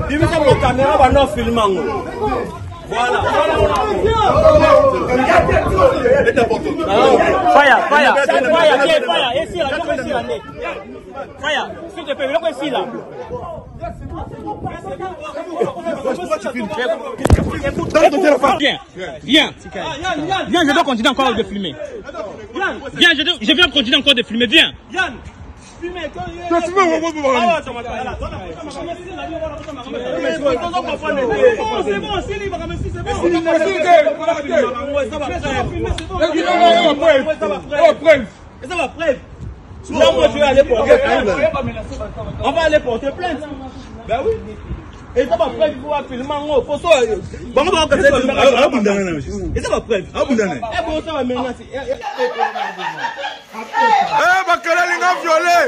Dis-moi mon caméra va nous filmer. Voilà. Faya, ici là, je ici là. Faya, s'il te plaît, le ici là. Viens, je dois continuer encore de filmer. Je viens continuer encore de filmer, viens. C'est bon, on va aller porter plainte. Ben oui. Et ça va preuve pour filmer en haut. Faut ça. Bon, on va casser. Et ça va preuve. Eh bon, ça va maintenant. Eh, Bakala, il a violé.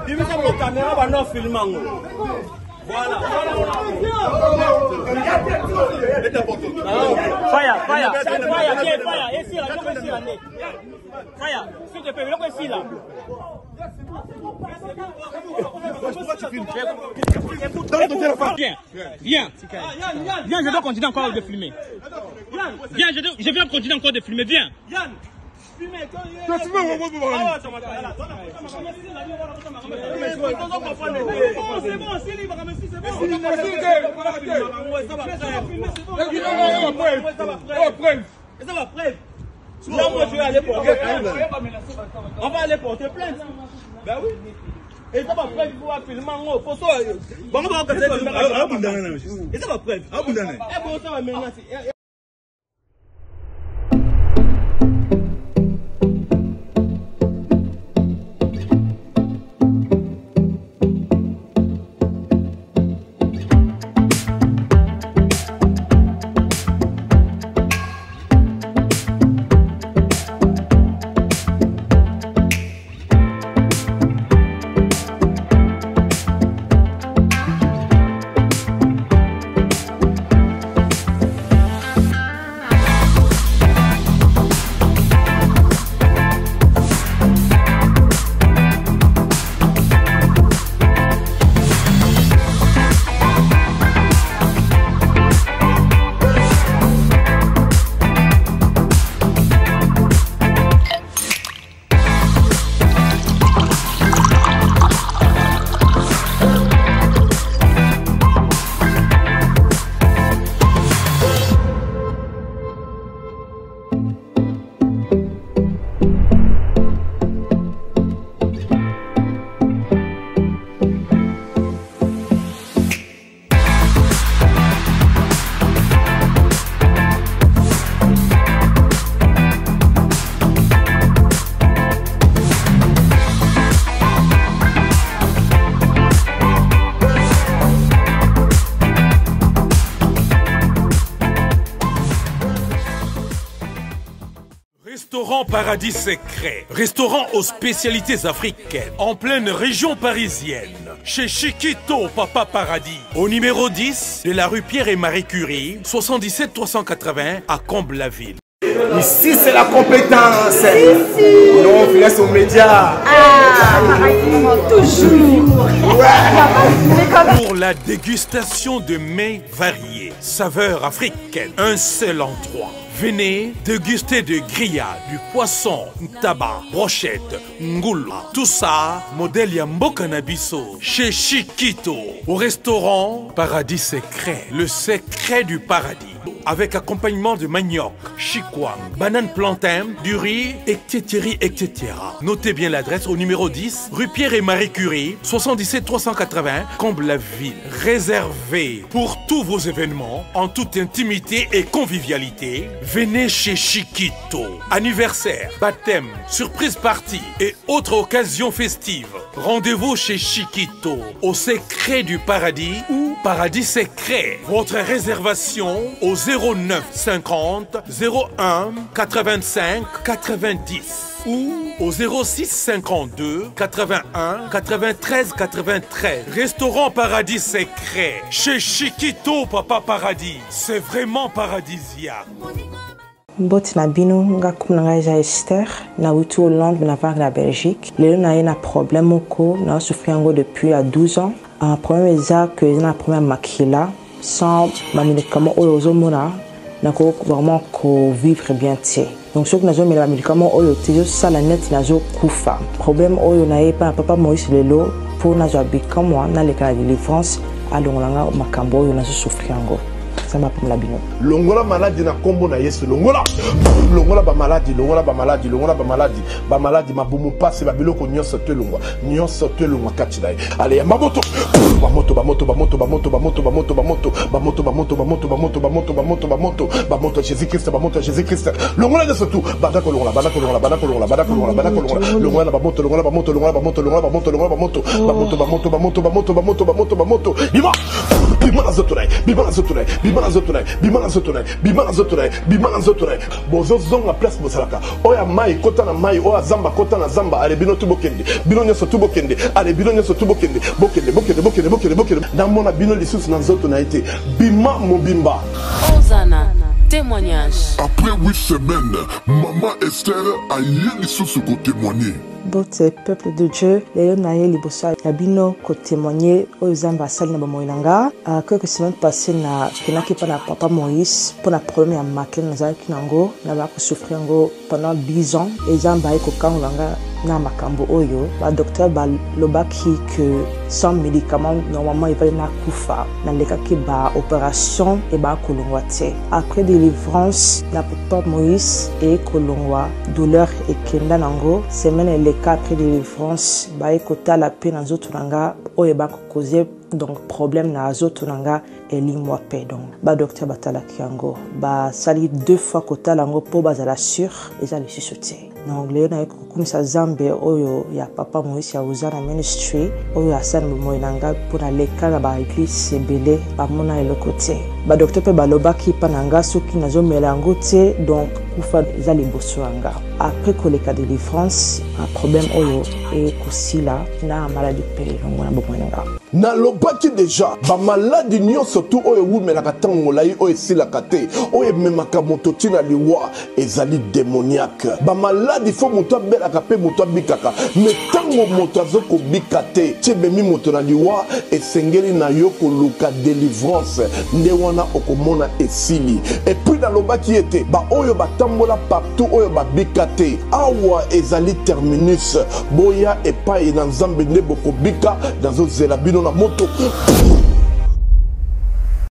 Dis-moi mon caméra va nous filmer. Voilà. Faya, ici là, je ici là. Faya, s'il te plaît, le ici là. Viens, je dois continuer encore de filmer. Je viens continuer encore de filmer, viens. C'est bon, ça va preuve. Là, moi, je vais aller porter plainte. On va aller porter plainte. Ben oui. Et ça va preuve pour filmer en haut. Faut ça. Bon, on va casser. Et ça va preuve. Eh bon, ça va maintenant. Restaurant Paradis Secret, restaurant aux spécialités africaines, en pleine région parisienne, chez Chiquito Papa Paradis, au numéro 10 de la rue Pierre et Marie Curie, 77 380 à Comble-la-Ville. Ici, c'est la compétence. Non, on laisse aux médias. Toujours. Pour la dégustation de mets variés, saveurs africaines, un seul endroit. Venez déguster de grillades, du poisson, tabac, brochette, ngoula. Tout ça, modèle Yambo Canabiso, chez Chiquito, au restaurant Paradis Secret, le secret du paradis. Avec accompagnement de manioc, chikwang, banane plantain, du riz, etc. Notez bien l'adresse au numéro 10, rue Pierre et Marie Curie, 77 380, Comble-la-Ville. Réservé pour tous vos événements, en toute intimité et convivialité. Venez chez Chiquito. Anniversaire, baptême, surprise party et autres occasions festives. Rendez-vous chez Chiquito, au secret du paradis ou Paradis Secret. Votre réservation au 09 50 01 85 90 ou au 06 52 81 93 93. Restaurant Paradis Secret. Chez Chiquito Papa Paradis. C'est vraiment paradisiaque. Mboti na bino nga kumnanga ja Esther na wutu Hollande na part de la Belgique. Lelo na ye na problème oko na souffrir ngo depuis à 12 ans. Un problème exact que na problème makila sans ma médicament ozo mona na ko vraiment ko vivre bien té. Donc ce que nous avons mis les médicaments oyo té ça la net na zo kufa. Problème oyo na ye pa papa Moïse lelo pour na zo bika moi na le cas de délivrance alongolanga makambo oyo na zo souffrir ngo. Longola maladie na kombo na Yesu longola longola ba maladie longola ba maladie longola ba maladie mabumu passe ba biloko nyonso te longwa kati dai allez ya mamoto Jésus Christ longola de surtout bada longola longola bima zotorai bozo zonga place bosalaka oya mai kota na mai oya zamba kota na zamba ale bino tubokende bino nyoso tubokende ale bino nyoso tubokende bokende na mona bino lisusu na nzoto na été bima mobimba Ozana témoignage. Après 8 semaines, maman Esther a eu lisusu ko témoigner. Bote peuple de Dieu, les naïe libosa yabino ko témoigner aux ambassades na bamoinanga. Quelques semaines passées na kenaki pa na papa Moïse pour la première maquille na zaki nango na ba ko souffrir ngo pendant 10 ans et zamba ko kanganga na makambo oyo ba docteur ba lobaki que sans médicaments normalement il va na kufa na lekaki ba opération et ba kolongwa te. Après délivrance na papa Moïse et kolongwa douleur et kenda nango semaine les cas après délivrance ba ekota la peine en zotunanga oyo ba ko causer donc problème na zotunanga et lingwa pe donc ba docteur batala kiango ba sali 2 fois kota lango po bazala sûr et ça le susoté. Donc leo na kumisa zambe oyo ya papa Moïse ya uzana ministry oyo asana moinanga pour na leka na ba église belé ba mona elokote ba docteur pe balobaki pananga soki nazo melango te donc kufa za liboswanga après que le cas de délivrance un problème oyo et kusila na maladie pe donc na bomoinanga na lobaki déjà ba maladie nyo surtout oyo wumelaka tango lai oyo silaka te oyo memaka moto tina liwa ezali démoniaque ba maladie faut moto belaka pe moto bikaka mais tango moto azoko bikate tibemi moto na liwa esengeli na yo ko luka délivrance nde wana okomona esili et puis na lobaki ete ba oyo batambola partout oyo ba bikate awa ezali terminus boya epai na nzambe nde boko bika dans ozela bino na moto